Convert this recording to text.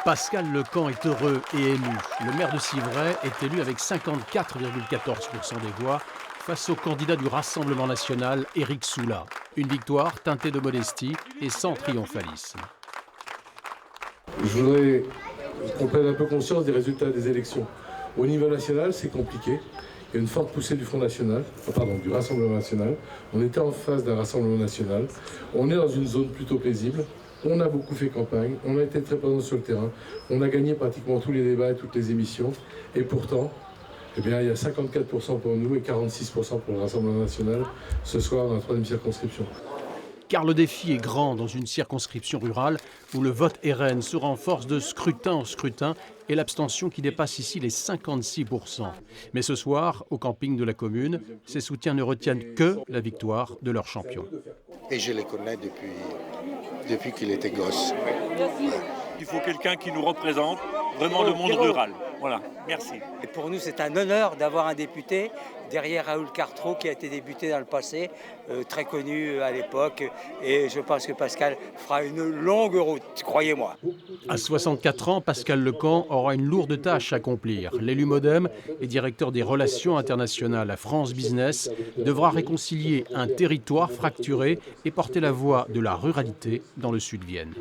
Pascal Lecamp est heureux et ému. Le maire de Civray est élu avec 54,14% des voix face au candidat du Rassemblement national, Éric Soula. Une victoire teintée de modestie et sans triomphalisme. Je voudrais qu'on prenne un peu conscience des résultats des élections. Au niveau national, c'est compliqué. Il y a une forte poussée du du Rassemblement national. On était en face d'un Rassemblement national. On est dans une zone plutôt paisible. On a beaucoup fait campagne. On a été très présent sur le terrain. On a gagné pratiquement tous les débats et toutes les émissions. Et pourtant, il y a 54% pour nous et 46% pour le Rassemblement national ce soir dans la 3e circonscription. Car le défi est grand dans une circonscription rurale où le vote RN se renforce de scrutin en scrutin et l'abstention qui dépasse ici les 56%. Mais ce soir, au camping de la commune, ces soutiens ne retiennent que la victoire de leur champion. Et je les connais depuis qu'il était gosse. Il faut quelqu'un qui nous représente vraiment le monde rural. Voilà, merci. Et pour nous, c'est un honneur d'avoir un député derrière Raoul Cartreau qui a été député dans le passé, très connu à l'époque. Et je pense que Pascal fera une longue route, croyez-moi. À 64 ans, Pascal Lecamp aura une lourde tâche à accomplir. L'élu MoDem et directeur des relations internationales à France Business devra réconcilier un territoire fracturé et porter la voix de la ruralité dans le Sud-Vienne.